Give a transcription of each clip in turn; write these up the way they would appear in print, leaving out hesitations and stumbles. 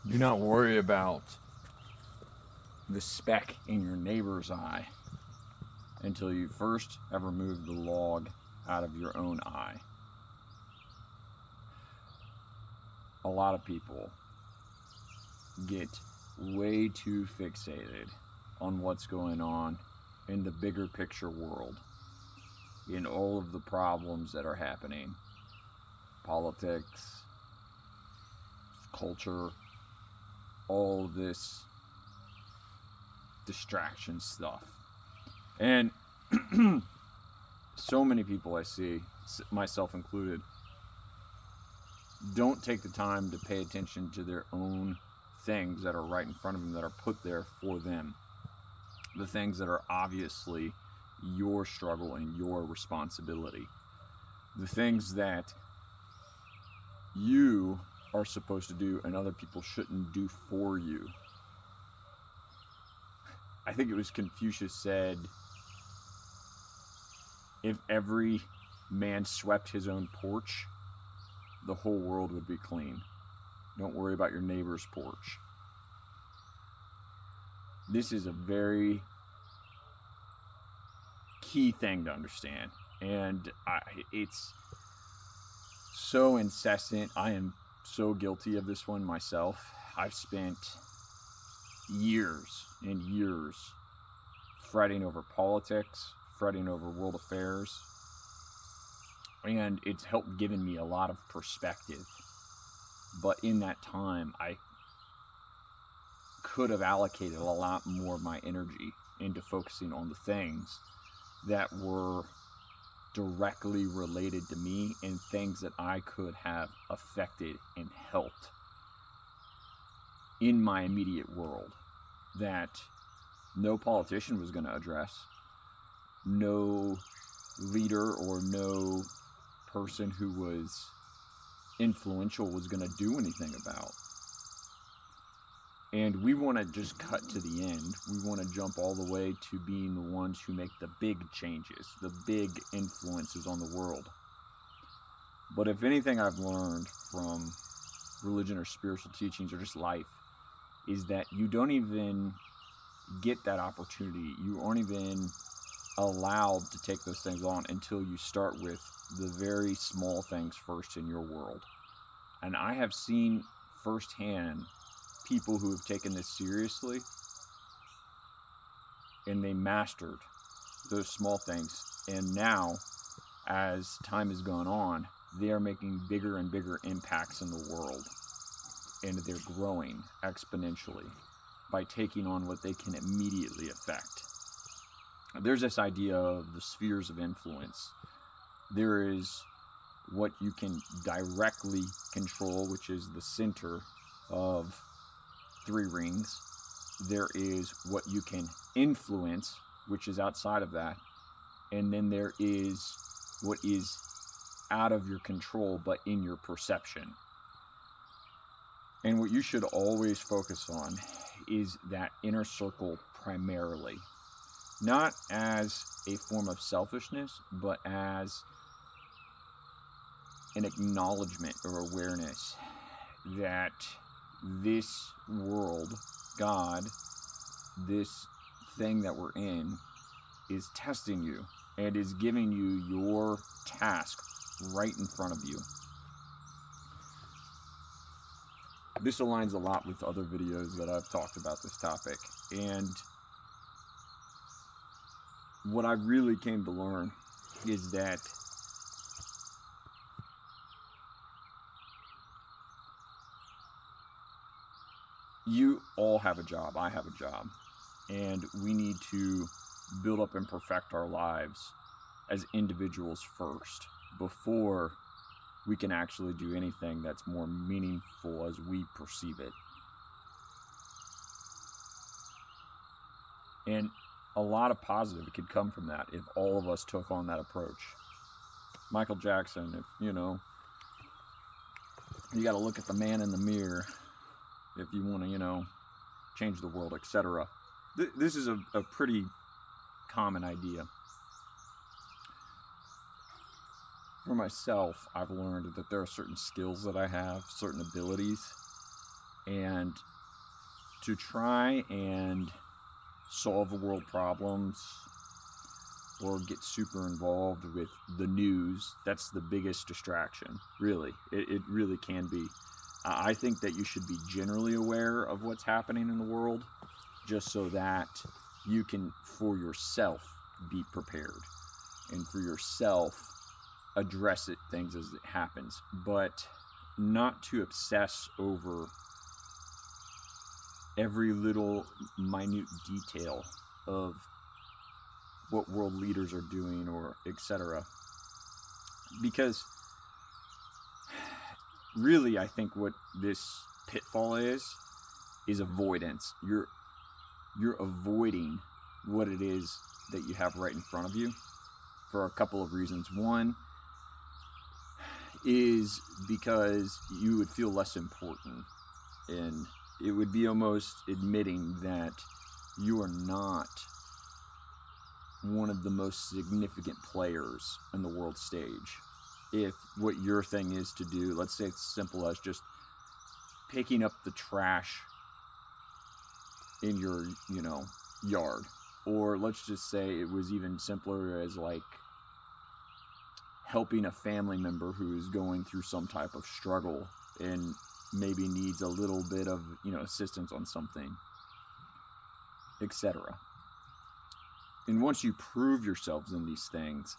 Do not worry about the speck in your neighbor's eye until you first have removed the log out of your own eye. A lot of people get way too fixated on what's going on in the bigger picture world, in all of the problems that are happening, politics, culture, all this distraction stuff. And so many people I see, myself included, don't take the time to pay attention to their own things that are right in front of them, that are put there for them. The things that are obviously your struggle and your responsibility. The things that you are supposed to do and other people shouldn't do for you. I think it was Confucius said, if every man swept his own porch, the whole world would be clean. Don't worry about your neighbor's porch. This is a very key thing to understand. And it's so incessant. I am so guilty of this one myself. I've spent years and years fretting over politics, fretting over world affairs, and it's helped giving me a lot of perspective. But in that time, I could have allocated a lot more of my energy into focusing on the things that were directly related to me and things that I could have affected and helped in my immediate world that no politician was going to address, no leader or no person who was influential was going to do anything about. And we want to just cut to the end. We want to jump all the way to being the ones who make the big changes, the big influences on the world. But if anything I've learned from religion or spiritual teachings or just life is that you don't even get that opportunity. You aren't even allowed to take those things on until you start with the very small things first in your world. And I have seen firsthand people who have taken this seriously and they mastered those small things. And now, as time has gone on, they are making bigger and bigger impacts in the world. And they're growing exponentially by taking on what they can immediately affect. There's this idea of the spheres of influence. There is what you can directly control, which is the center of 3 rings. There is what you can influence, which is outside of that. And then there is what is out of your control, but in your perception. And what you should always focus on is that inner circle primarily. Not as a form of selfishness, but as an acknowledgement or awareness that this world, God, this thing that we're in, is testing you and is giving you your task right in front of you. This aligns a lot with other videos that I've talked about this topic. And what I really came to learn is that you all have a job. I have a job. And we need to build up and perfect our lives as individuals first before we can actually do anything that's more meaningful as we perceive it. And a lot of positive could come from that if all of us took on that approach. Michael Jackson, if you got to look at the man in the mirror if you want to, change the world, etc. This is a pretty common idea. For myself, I've learned that there are certain skills that I have, certain abilities And to try and solve world problems or get super involved with the news, that's the biggest distraction, really. It really can be. I think that you should be generally aware of what's happening in the world, just so that you can, for yourself, be prepared, and for yourself, address things as it happens, but not to obsess over every little minute detail of what world leaders are doing, or etc. Because really, I think what this pitfall is avoidance. You're avoiding what it is that you have right in front of you for a couple of reasons. One is because you would feel less important, and it would be almost admitting that you are not one of the most significant players in the world stage. If what your thing is to do, let's say it's simple as just picking up the trash in your, yard, or let's just say it was even simpler as like helping a family member who is going through some type of struggle and maybe needs a little bit of, assistance on something, etc. And once you prove yourselves in these things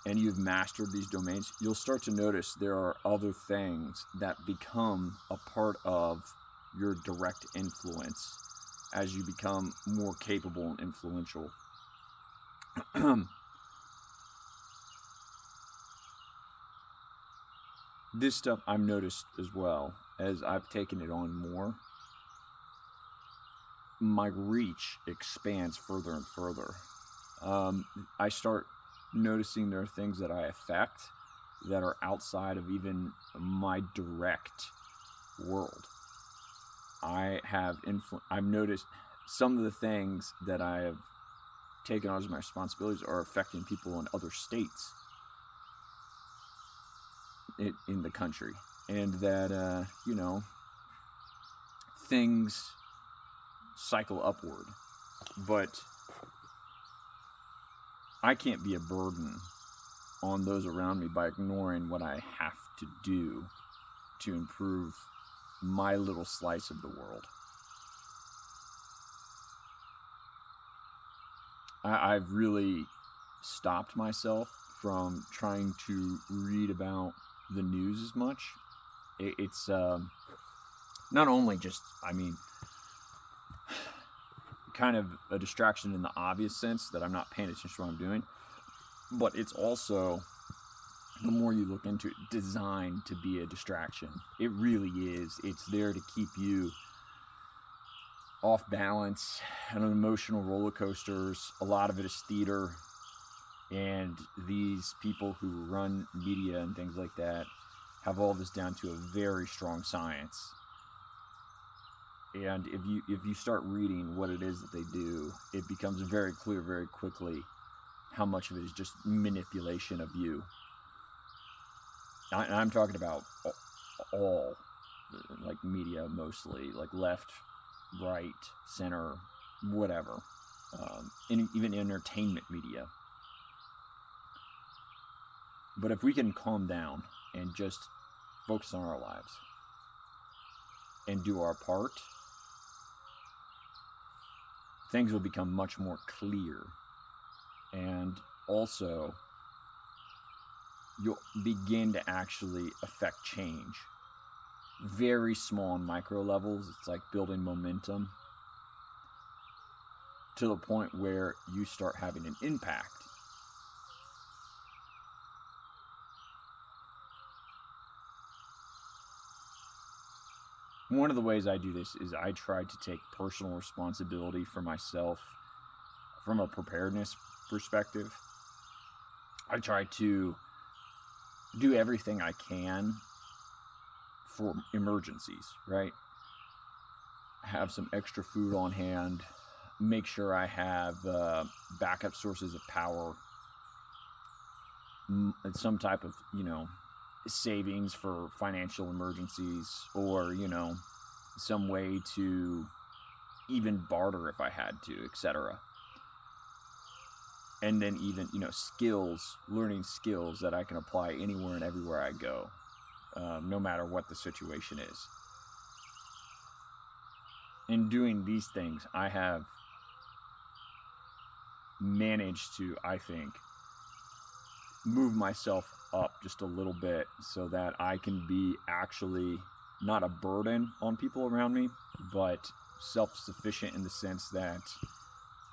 and you've mastered these domains, you'll start to notice there are other things that become a part of your direct influence as you become more capable and influential. This stuff I've noticed as well as I've taken it on more. My reach expands further and further. I start noticing there are things that I affect that are outside of even my direct world. I've noticed some of the things that I have taken on as my responsibilities are affecting people in other states in the country, and that things cycle upward, but I can't be a burden on those around me by ignoring what I have to do to improve my little slice of the world. I've really stopped myself from trying to read about the news as much. It's not only just, kind of a distraction in the obvious sense that I'm not paying attention to what I'm doing, but it's also, the more you look into it, designed to be a distraction. It really is. It's there to keep you off balance and on emotional roller coasters. A lot of it is theater, and these people who run media and things like that have all this down to a very strong science. And if you start reading what it is that they do, it becomes very clear very quickly how much of it is just manipulation of you. I'm talking about all, like media mostly, like left, right, center, whatever, and even entertainment media. But if we can calm down and just focus on our lives and do our part, things will become much more clear. And also, you'll begin to actually affect change. Very small and micro levels. It's like building momentum to the point where you start having an impact. One of the ways I do this is I try to take personal responsibility for myself from a preparedness perspective. I try to do everything I can for emergencies, right? Have some extra food on hand, make sure I have backup sources of power, some type of, savings for financial emergencies, or, some way to even barter if I had to, etc. And then even, skills, learning skills that I can apply anywhere and everywhere I go, no matter what the situation is. In doing these things, I have managed to, I think, move myself up just a little bit so that I can be actually not a burden on people around me, but self-sufficient in the sense that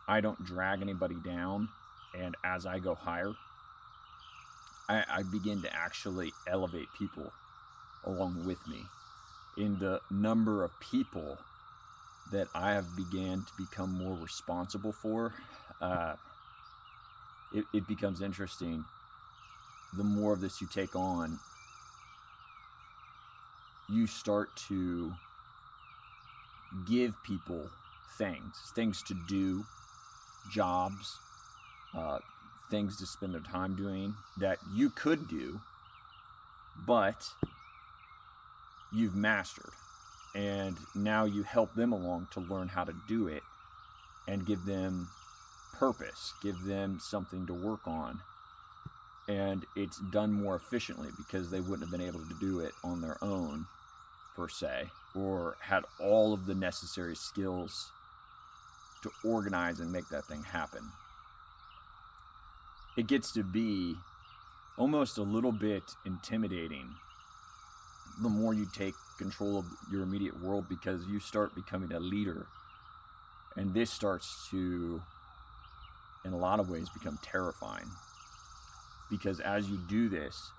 I don't drag anybody down. And as I go higher, I begin to actually elevate people along with me. In the number of people that I have began to become more responsible for, it becomes interesting. The more of this you take on, you start to give people things to do, jobs, things to spend their time doing that you could do, but you've mastered. And now you help them along to learn how to do it and give them purpose, give them something to work on. And it's done more efficiently because they wouldn't have been able to do it on their own, per se, or had all of the necessary skills to organize and make that thing happen. It gets to be almost a little bit intimidating the more you take control of your immediate world, because you start becoming a leader. And this starts to, in a lot of ways, become terrifying. Because as you do this,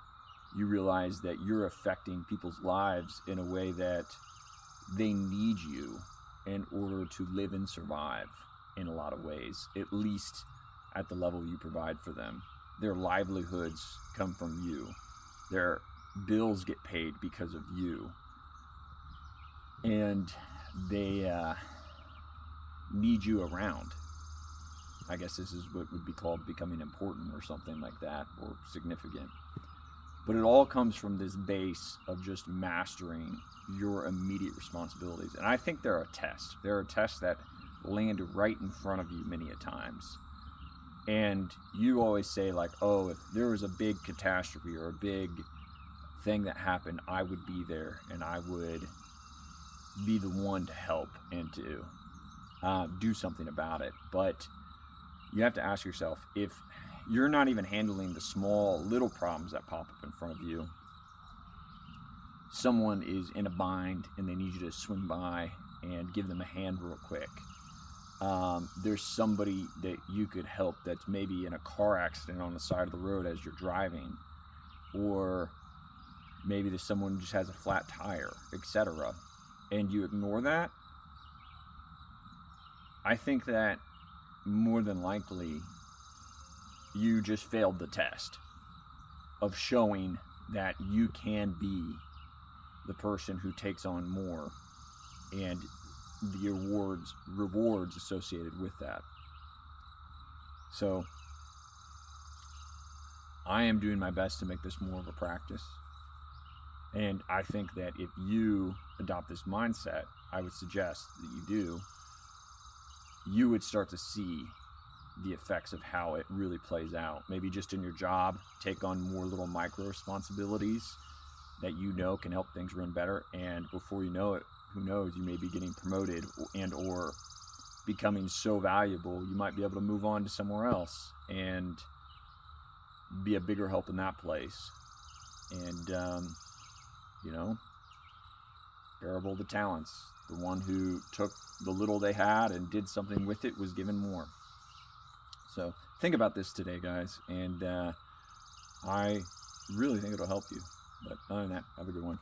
you realize that you're affecting people's lives in a way that they need you in order to live and survive in a lot of ways, at least at the level you provide for them. Their livelihoods come from you. Their bills get paid because of you. And they need you around. I guess this is what would be called becoming important or something like that, or significant. But it all comes from this base of just mastering your immediate responsibilities. And I think there are tests. There are tests that land right in front of you many a times. And you always say, like, oh, if there was a big catastrophe or a big thing that happened, I would be there and I would be the one to help and to do something about it. But you have to ask yourself, if you're not even handling the small little problems that pop up in front of you, someone is in a bind and they need you to swing by and give them a hand real quick. There's somebody that you could help that's maybe in a car accident on the side of the road as you're driving, or maybe there's someone who just has a flat tire, etc., and you ignore that. I think that more than likely you just failed the test of showing that you can be the person who takes on more and the rewards associated with that. So I am doing my best to make this more of a practice. And I think that if you adopt this mindset, I would suggest that you do, you would start to see the effects of how it really plays out. Maybe just in your job, take on more little micro responsibilities that you know can help things run better. And before you know it, who knows, you may be getting promoted and or becoming so valuable, you might be able to move on to somewhere else and be a bigger help in that place. And, parable of the talents. The one who took the little they had and did something with it was given more. So think about this today, guys, and I really think it'll help you. But other than that, have a good one.